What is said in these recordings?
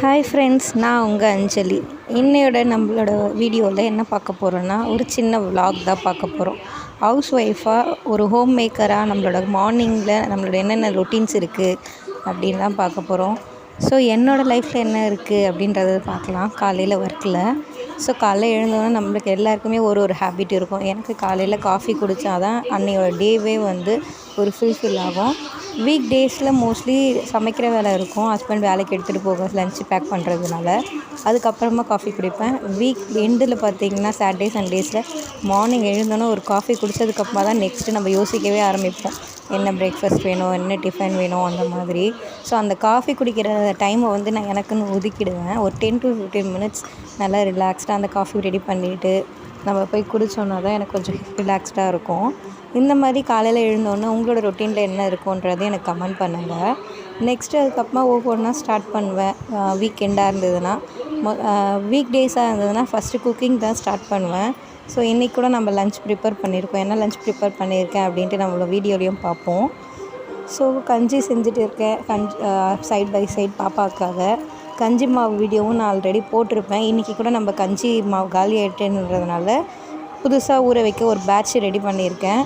Hi friends, நான் உங்கள் அஞ்சலி. இன்னையோட நம்மளோட வீடியோவில் என்ன பார்க்க போகிறோன்னா, ஒரு சின்ன விலாக் தான் பார்க்க போகிறோம். ஹவுஸ் ஒய்ஃபாக ஒரு ஹோம் மேக்கராக நம்மளோட மார்னிங்கில் நம்மளோட என்னென்ன ரொட்டீன்ஸ் இருக்குது அப்படின்னு தான் பார்க்க போகிறோம். ஸோ என்னோடய லைஃப்பில் என்ன இருக்குது அப்படின்றத பார்க்கலாம். காலையில் ஒர்க்கில் காலைல எழுந்தோன்னா நம்மளுக்கு எல்லாருக்குமே ஒரு ஹேபிட் இருக்கும். எனக்கு காலையில் காஃபி குடித்தா தான் அன்னையோட டேவே ஒரு ஃபுல்ஃபில் ஆகும். வீக் டேஸில் மோஸ்ட்லி சமைக்கிற வேலை இருக்கும். ஹஸ்பண்ட் வேலைக்கு எடுத்துகிட்டு போக லன்ச்சு பேக் பண்ணுறதுனால அதுக்கப்புறமா காஃபி குடிப்பேன். வீக் எண்டில் பார்த்திங்கன்னா சாட்டர்டே சண்டேஸில் மார்னிங் எழுந்தோன்னே ஒரு காஃபி குடித்ததுக்கப்புறமா தான் நெக்ஸ்ட்டு நம்ம யோசிக்கவே ஆரம்பிப்போம். என்ன பிரேக்ஃபாஸ்ட் வேணும், என்ன டிஃபன் வேணும், அந்த மாதிரி. அந்த காஃபி குடிக்கிற டைமை நான் எனக்குன்னு ஒதுக்கிடுவேன். ஒரு 10 to 15 மினிட்ஸ் நல்லா ரிலாக்ஸ்டாக அந்த காஃபி ரெடி பண்ணிவிட்டு நம்ம போய் குடித்தோன்னா தான் எனக்கு கொஞ்சம் ரிலாக்ஸ்டாக இருக்கும். இந்த மாதிரி காலையில் எழுந்தோன்னே உங்களோட ரொட்டீனில் என்ன இருக்குன்றதை எனக்கு கமெண்ட் பண்ணுங்கள். நெக்ஸ்ட்டு அதுக்கப்புறமா ஒவ்வொன்றா ஸ்டார்ட் பண்ணுவேன். வீக்கெண்டாக இருந்ததுன்னா வீக் டேஸாக இருந்ததுன்னா ஃபஸ்ட்டு குக்கிங் தான் ஸ்டார்ட் பண்ணுவேன். இன்றைக்கி கூட நம்ம லன்ச் ப்ரிப்பேர் பண்ணியிருக்கோம். என்ன லன்ச் ப்ரிப்பேர் பண்ணியிருக்கேன் அப்படின்ட்டு நம்மளோட வீடியோலையும் பார்ப்போம். கஞ்சி செஞ்சுட்டு இருக்கேன். சைட் பை சைட் பாப்பாவுக்காக கஞ்சி மாவு வீடியோவும் நான் ஆல்ரெடி போட்டிருப்பேன். இன்றைக்கி கூட நம்ம கஞ்சி மாவு காலி ஆகிட்டேன்றதுனால புதுசாக ஊற வைக்க ஒரு பேட்ச் ரெடி பண்ணியிருக்கேன்.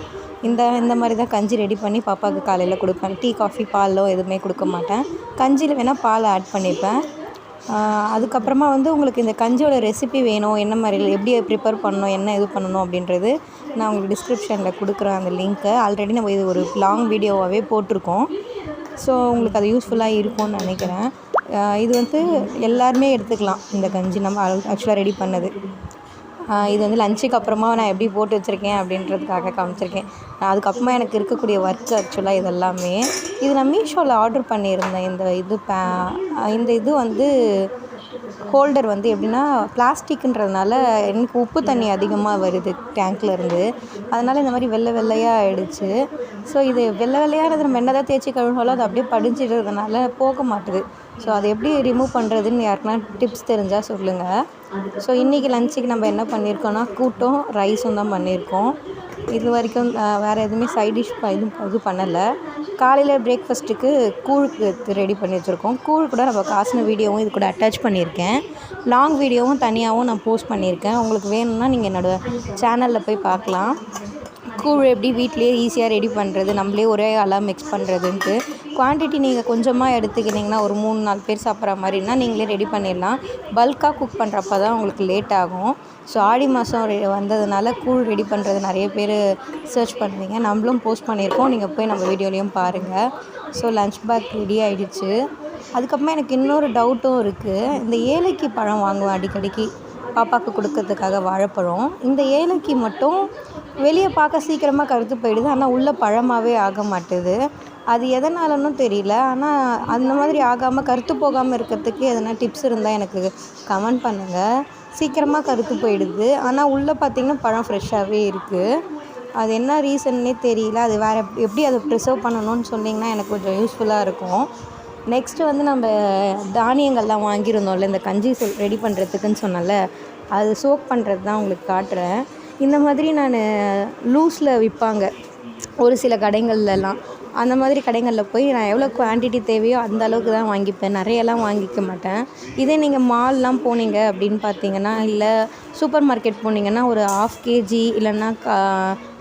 இந்த மாதிரி தான் கஞ்சி ரெடி பண்ணி பாப்பாவுக்கு காலையில் கொடுப்பேன். டீ, காஃபி, பாலோ எதுவுமே கொடுக்க மாட்டேன். கஞ்சியில் வேணால் பால் ஆட் பண்ணிப்பேன். அதுக்கப்புறமா உங்களுக்கு இந்த கஞ்சியோட ரெசிபி வேணும், என்ன மாதிரி எப்படி ப்ரிப்பேர் பண்ணணும், என்ன இது பண்ணணும் அப்படின்றது நான் உங்களுக்கு டிஸ்கிரிப்ஷனில் கொடுக்குறேன் அந்த லிங்க்கை. ஆல்ரெடி நம்ம இது ஒரு லாங் வீடியோவாகவே போட்டிருக்கோம். உங்களுக்கு அது யூஸ்ஃபுல்லாக இருக்கும்னு நினைக்கிறேன். இது எல்லாருமே எடுத்துக்கலாம். இந்த கஞ்சி நம்ம ஆக்சுவலாக ரெடி பண்ணது. இது லஞ்சுக்கு அப்புறமா நான் எப்படி போட்டு வச்சுருக்கேன் அப்படின்றதுக்காக காமிச்சிருக்கேன். அதுக்கப்புறமா எனக்கு இருக்கக்கூடிய ஒர்க் ஆக்சுவலாக இதெல்லாமே நான் மீஷோவில் ஆர்டர் பண்ணியிருந்தேன். இந்த இது ஹோல்டர் எப்படின்னா பிளாஸ்டிக்ன்றதுனால எனக்கு உப்பு தண்ணி அதிகமாக வருது டேங்க்லேருந்து. அதனால் இந்த மாதிரி வெள்ளை வெள்ளையாக ஆகிடுச்சு. இது வெள்ளை வெள்ளையானது நம்ம என்ன தான் தேய்ச்சி கழுவினாலும் அது அப்படியே படிஞ்சிடுறதுனால போக மாட்டுது. அதை எப்படி ரிமூவ் பண்ணுறதுன்னு யாருக்குன்னா டிப்ஸ் தெரிஞ்சால் சொல்லுங்கள். இன்றைக்கி லஞ்சுக்கு நம்ம என்ன பண்ணியிருக்கோன்னா கூட்டும் ரைஸும் தான் பண்ணியிருக்கோம். இது வரைக்கும் வேறு எதுவுமே சைட் டிஷ் இது பண்ணலை. காலையில் பிரேக்ஃபாஸ்ட்டுக்கு கூழுக்கு ரெடி பண்ணி வச்சுருக்கோம். கூழ் கூட நம்ம காசின வீடியோவும் இது கூட அட்டாச் பண்ணியிருக்கேன். லாங் வீடியோவும் தனியாகவும் நான் போஸ்ட் பண்ணியிருக்கேன். உங்களுக்கு வேணும்னா நீங்கள் என்னோடய சேனலில் போய் பார்க்கலாம். கூழ் எப்படி வீட்டிலேயே ஈஸியாக ரெடி பண்ணுறது, நம்மளே ஒரே ஆளாக மிக்ஸ் பண்ணுறதுன்ட்டு. குவான்டிட்டி நீங்கள் கொஞ்சமாக எடுத்துக்கிட்டிங்கன்னா ஒரு 3-4 பேர் சாப்பிட்ற மாதிரினா நீங்களே ரெடி பண்ணிடலாம். பல்காக குக் பண்ணுறப்ப தான் உங்களுக்கு லேட் ஆகும். ஆடி மாதம் வந்ததுனால கூழ் ரெடி பண்ணுறது நிறைய பேர் சர்ச் பண்ணுவீங்க. நம்மளும் போஸ்ட் பண்ணியிருக்கோம். நீங்கள் போய் நம்ம வீடியோலையும் பாருங்கள். லன்ச் பேக் ரெடி ஆகிடுச்சு. அதுக்கப்புறமா எனக்கு இன்னொரு டவுட்டும் இருக்குது. இந்த ஏலக்கி பழம் வாங்குவேன் அடிக்கடிக்கு பாப்பாவுக்கு கொடுக்கறதுக்காக, வாழைப்பழம். இந்த ஏலக்கி மட்டும் வெளியே பார்க்க சீக்கிரமாக கருத்து போயிடுது, ஆனால் உள்ளே பழமாகவே ஆக மாட்டுது. அது எதனாலன்னு தெரியல. ஆனால் அந்த மாதிரி ஆகாமல் கருத்து போகாமல் இருக்கிறதுக்கு எதனா டிப்ஸ் இருந்தால் எனக்கு கமெண்ட் பண்ணுங்கள். சீக்கிரமாக கருத்து போயிடுது, ஆனால் உள்ளே பார்த்திங்கன்னா பழம் ஃப்ரெஷ்ஷாகவே இருக்குது. அது என்ன ரீசன்னே தெரியல. அது வேறு எப்படி அதை ப்ரிசர்வ் பண்ணணும்னு சொன்னிங்கன்னா எனக்கு கொஞ்சம் யூஸ்ஃபுல்லாக இருக்கும். நெக்ஸ்ட்டு நம்ம தானியங்கள்லாம் வாங்கியிருந்தோம்ல இந்த கஞ்சி ரெடி பண்ணுறதுக்குன்னு சொன்னால, அது சோக் பண்ணுறது தான் உங்களுக்கு காட்டுறேன். இந்த மாதிரி நான் லூஸில் விற்பாங்க ஒரு சில கடைகள்லாம். அந்த மாதிரி கடைகளில் போய் நான் எவ்வளோ குவான்டிட்டி தேவையோ அந்த அளவுக்கு தான் வாங்கிப்பேன். நிறையெல்லாம் வாங்கிக்க மாட்டேன். இதே நீங்கள் மால்லாம் போனீங்க அப்படின்னு பார்த்தீங்கன்னா, இல்லை சூப்பர் மார்க்கெட் போனீங்கன்னா ஒரு 1/2 kg இல்லைன்னா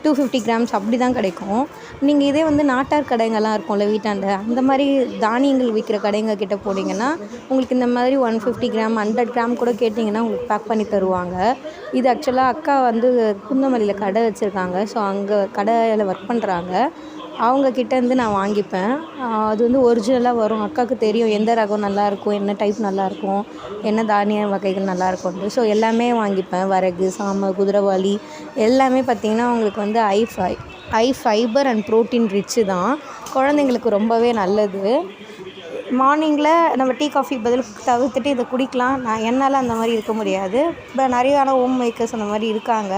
250 grams அப்படி தான் கிடைக்கும். நீங்கள் இதே நாட்டார் கடைங்கள்லாம் இருக்கும்ல வீட்டாண்ட, அந்த மாதிரி தானியங்கள் விற்கிற கடைங்க கிட்டே போனீங்கன்னா உங்களுக்கு இந்த மாதிரி 150 gram 100 gram கூட கேட்டிங்கன்னா உங்களுக்கு பேக் பண்ணி தருவாங்க. இது ஆக்சுவலாக அக்கா குந்தமல்லியில் கடை வச்சுருக்காங்க. அங்கே கடையில் ஒர்க் பண்ணுறாங்க. அவங்கக்கிட்டேருந்து நான் வாங்கிப்பேன். அது ஒரிஜினலாக வரும். அக்காவுக்கு தெரியும் எந்த ரகம் நல்லாயிருக்கும், என்ன டைப் நல்லாயிருக்கும், என்ன தானிய வகைகள் நல்லாயிருக்கும்ட்டு. எல்லாமே வாங்கிப்பேன். வரகு, சாமை, குதிரைவாலி எல்லாமே பார்த்திங்கன்னா உங்களுக்கு high fibre and protein rich தான். குழந்தைங்களுக்கு ரொம்பவே நல்லது. மார்னிங்கில் நம்ம டீ காஃபி பதில் தவிர்த்துட்டு இதை குடிக்கலாம். என்னால் அந்த மாதிரி இருக்க முடியாது. இப்போ நிறைய ஹோம் மேக்கர்ஸ் அந்த மாதிரி இருக்காங்க.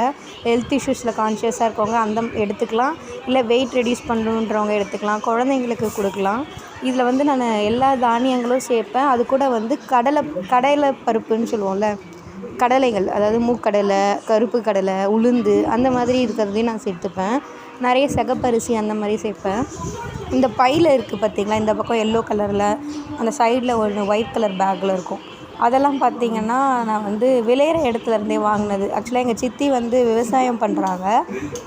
ஹெல்த் இஷ்யூஸில் கான்ஷியஸாக இருக்கவங்க எடுத்துக்கலாம். இல்லை வெயிட் ரெடியூஸ் பண்ணணுன்றவங்க எடுத்துக்கலாம். குழந்தைங்களுக்கு கொடுக்கலாம். இதில் நான் எல்லா தானியங்களும் சேர்ப்பேன். அது கூட கடலை பருப்புன்னு சொல்லுவோம்ல, கடலைகள், அதாவது மூக்கடலை, கருப்பு கடலை, உளுந்து அந்த மாதிரி இருக்கிறதையும் நான் சேர்த்துப்பேன். நிறைய சிகப்பரிசி அந்த மாதிரி சேர்ப்பேன். இந்த பையில் இருக்குது பார்த்திங்களா, இந்த பக்கம் எல்லோ கலரில், அந்த சைடில் ஒன்று ஒயிட் கலர் பேக்கில் இருக்கும். அதெல்லாம் பார்த்திங்கன்னா நான் வந்து விளையிற இடத்துலேருந்தே வாங்கினது. ஆக்சுவலாக எங்கள் சித்தி வந்து விவசாயம் பண்ணுறாங்க.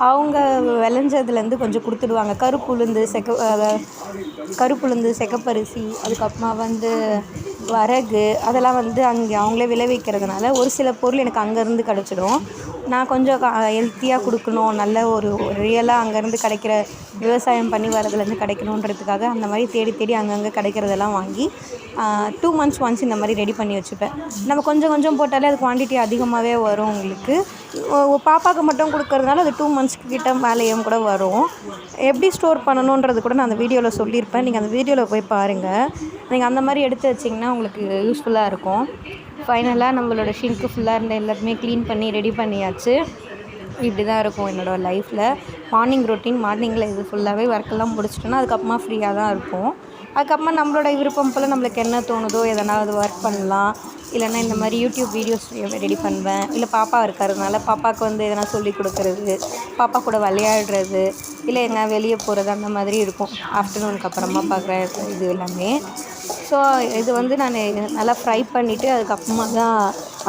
அவங்க விளைஞ்சதுலேருந்து கொஞ்சம் கொடுத்துடுவாங்க. கருப்புளுந்து, சிகப்பரிசி, அதுக்கப்புறமா வந்து வரகு, அதெல்லாம் வந்து அங்கே அவங்களே விளைவிக்கிறதுனால ஒரு சில பொருள் எனக்கு அங்கேருந்து கிடச்சிடும். நான் கொஞ்சம் ஹெல்த்தியாக கொடுக்கணும், நல்ல ஒரு ரியலாக அங்கேருந்து கிடைக்கிற விவசாயம் பண்ணி வரதுலேருந்து கிடைக்கணுன்றதுக்காக அந்த மாதிரி தேடி தேடி அங்கங்கே கிடைக்கிறதெல்லாம் வாங்கி 2 months ஒன்ஸ் இந்த மாதிரி ரெடி பண்ணி வச்சுப்பேன். நம்ம கொஞ்சம் கொஞ்சம் போட்டாலே அது குவான்டிட்டி அதிகமாகவே வரும் உங்களுக்கு. பாப்பாவுக்கு மட்டும் கொடுக்கறதுனால அது 2 months கிட்ட மேலேயும் கூட வரும். எப்படி ஸ்டோர் பண்ணணுன்றது கூட நான் அந்த வீடியோவில் சொல்லியிருப்பேன். நீங்கள் அந்த வீடியோவில் போய் பாருங்கள். நீங்கள் அந்த மாதிரி எடுத்து வச்சிங்கன்னா உங்களுக்கு யூஸ்ஃபுல்லாக இருக்கும். ஃபைனலாக நம்மளோட ஷிங்க்கு ஃபுல்லாக இருந்த எல்லாத்தையுமே க்ளீன் பண்ணி ரெடி பண்ணியாச்சு. இப்படி தான் இருக்கும் என்னோடய லைஃப்பில். மார்னிங்கில் இது ஃபுல்லாகவே ஒர்க்கெல்லாம் முடிச்சிட்டோன்னா அதுக்கப்புறமா ஃப்ரீயாக தான் இருப்போம். அதுக்கப்புறமா நம்மளோட விருப்பம் போல் நம்மளுக்கு என்ன தோணுதோ எதனாவது ஒர்க் பண்ணலாம். இல்லைன்னா இந்த மாதிரி யூடியூப் வீடியோஸ் ரெடி பண்ணுவேன். இல்லை பாப்பா இருக்கிறதுனால பாப்பாவுக்கு வந்து எதனா சொல்லி கொடுக்குறது, பாப்பா கூட விளையாடுறது, இல்லை எங்கே வெளியே போகிறது, அந்த மாதிரி இருக்கும். ஆஃப்டர்நூனுக்கு அப்புறமா பார்க்குற இது எல்லாமே. ஸோ இது வந்து நான் நல்லா ஃப்ரை பண்ணிவிட்டு அதுக்கப்புறமா தான்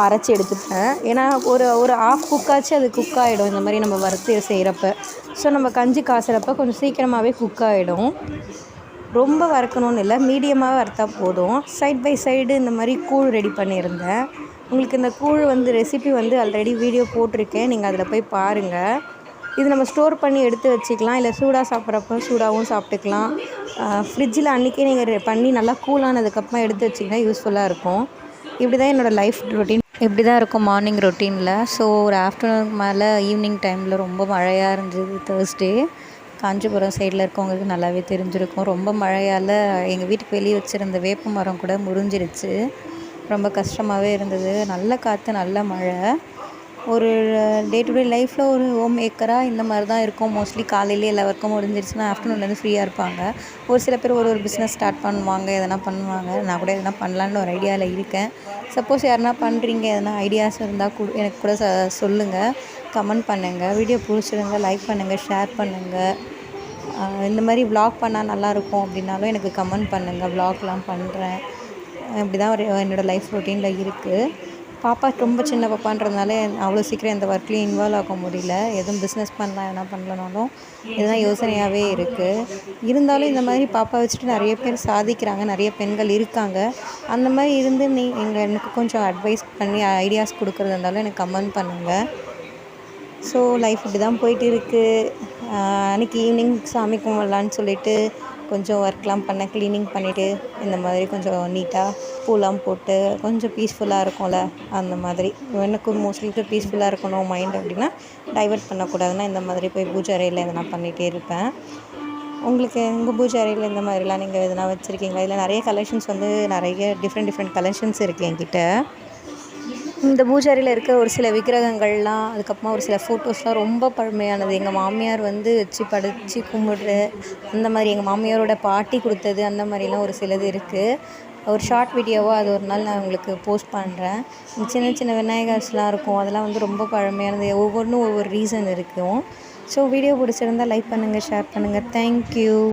அரைச்சி எடுத்துப்பேன். ஏன்னா ஒரு ஆஃப் குக்காச்சு அது குக் ஆகிடும் இந்த மாதிரி நம்ம வறுத்து செய்கிறப்ப. ஸோ நம்ம கஞ்சி காசுறப்ப கொஞ்சம் சீக்கிரமாகவே குக் ஆகிடும். ரொம்ப வறுக்கணும்னு இல்லை, மீடியமாக வறுத்தா போதும். சைட் பை சைடு இந்த மாதிரி கூழ் ரெடி பண்ணியிருந்தேன். உங்களுக்கு இந்த கூழ் வந்து ரெசிபி வந்து ஆல்ரெடி வீடியோ போட்டிருக்கேன், நீங்கள் அதில் போய் பாருங்கள். இது நம்ம ஸ்டோர் பண்ணி எடுத்து வச்சுக்கலாம், இல்லை சூடாக சாப்பிட்றப்ப சூடாகவும் சாப்பிட்டுக்கலாம். ஃப்ரிட்ஜில் அன்றைக்கே நீங்கள் பண்ணி நல்லா கூலானதுக்கப்புறமா எடுத்து வச்சிங்கன்னா யூஸ்ஃபுல்லாக இருக்கும். இப்படி தான் என்னோடய லைஃப் ரொட்டீன் இப்படி தான் இருக்கும் மார்னிங் ரொட்டீனில். ஸோ ஒரு ஆஃப்டர்நூனுக்கு மேலே ஈவினிங் டைமில் ரொம்ப மழையாக இருந்தது. தேர்ஸ்டே காஞ்சிபுரம் சைடில் இருக்கவங்களுக்கு நல்லாவே தெரிஞ்சிருக்கும். ரொம்ப மழையால் எங்கள் வீட்டுக்கு வெளியே வச்சுருந்த வேப்ப மரம் கூட முறிஞ்சிருச்சு. ரொம்ப கஷ்டமாகவே இருந்தது. நல்ல காற்று, நல்ல மழை. ஒரு டே டு டே லைஃப்பில் ஒரு ஹோம் மேக்கராக இந்த மாதிரி தான் இருக்கும். மோஸ்ட்லி காலையிலே எல்லா ஒர்க்கும் முடிஞ்சிருச்சுன்னா ஆஃப்டர்நூன்லேருந்து ஃப்ரீயாக இருப்பாங்க. ஒரு சில பேர் ஒரு பிஸ்னஸ் ஸ்டார்ட் பண்ணுவாங்க, எதனா பண்ணுவாங்க. நான் கூட எதனா பண்ணலான்னு ஒரு ஐடியாவில் இருக்கேன். சப்போஸ் யாருனா பண்ணுறீங்க, எதனா ஐடியாஸ் இருந்தால் எனக்கு கூட சொல்லுங்கள், கமெண்ட் பண்ணுங்கள். வீடியோ பிடிச்சிருங்க, லைக் பண்ணுங்கள், ஷேர் பண்ணுங்கள். இந்த மாதிரி விலாக் பண்ணால் நல்லாயிருக்கும் அப்படின்னாலும் எனக்கு கமெண்ட் பண்ணுங்கள். விலாக்லாம் பண்ணுறேன். இப்படி தான் என்னோடய லைஃப் ரொட்டீனில் இருக்குது. பாப்பா ரொம்ப சின்ன பாப்பான்றதுனால அவ்வளோ சீக்கிரம் எந்த ஒர்க்லேயும் இன்வால்வ் ஆக முடியல. எதுவும் பிஸ்னஸ் பண்ணலாம், எதனா பண்ணலனாலும் இதுதான் யோசனையாகவே இருக்குது. இருந்தாலும் இந்த மாதிரி பாப்பா வச்சுட்டு நிறைய பேர் சாதிக்கிறாங்க, நிறைய பெண்கள் இருக்காங்க. அந்த மாதிரி இருந்து எனக்கு கொஞ்சம் அட்வைஸ் பண்ணி ஐடியாஸ் கொடுக்குறது இருந்தாலும் எனக்கு கமெண்ட் பண்ணுங்கள். ஸோ லைஃப் இப்படி தான் போயிட்டு இருக்குது. அன்றைக்கி ஈவினிங் சாமி கும்பிட்லான்னு சொல்லிவிட்டு கொஞ்சம் ஒர்க்லாம் பண்ணேன். க்ளீனிங் பண்ணிவிட்டு இந்த மாதிரி கொஞ்சம் நீட்டாக பூலாம் போட்டு கொஞ்சம் பீஸ்ஃபுல்லாக இருக்கும்ல, அந்த மாதிரி. எனக்கு மோஸ்ட்லி பீஸ்ஃபுல்லாக இருக்கணும் மைண்ட் அப்படின்னா, டைவர்ட் பண்ணக்கூடாதுன்னா இந்த மாதிரி போய் பூஜை அறையில் எதனா பண்ணிகிட்டே இருப்பேன். உங்களுக்கு உங்கள் பூஜை அறையில் இந்த மாதிரிலாம் நீங்கள் எதனா வச்சுருக்கீங்களா? இல்லை நிறைய கலெக்ஷன்ஸ் வந்து நிறைய டிஃப்ரெண்ட் கலெக்ஷன்ஸ் இருக்குது என்கிட்ட. இந்த பூஜை அறையில் இருக்க ஒரு சில விக்கிரகங்கள்லாம், அதுக்கப்புறமா ஒரு சில ஃபோட்டோஸ்லாம் ரொம்ப பழமையானது. எங்கள் மாமியார் வந்து வச்சு படித்து கும்பிட்ற அந்த மாதிரி, எங்கள் மாமியாரோட பாட்டி கொடுத்தது, அந்த மாதிரிலாம் ஒரு சிலது இருக்குது. ஒரு ஷார்ட் வீடியோவாக அது ஒரு நாள் நான் உங்களுக்கு போஸ்ட் பண்ணுறேன். சின்ன சின்ன விநாயகர்ஸ்லாம் இருக்கும், அதெல்லாம் வந்து ரொம்ப பழமையானது. ஒவ்வொன்றும் ஒவ்வொரு ரீசன் இருக்கும். ஸோ வீடியோ பிடிச்சிருந்தால் லைக் பண்ணுங்கள், ஷேர் பண்ணுங்கள். தேங்க்யூ.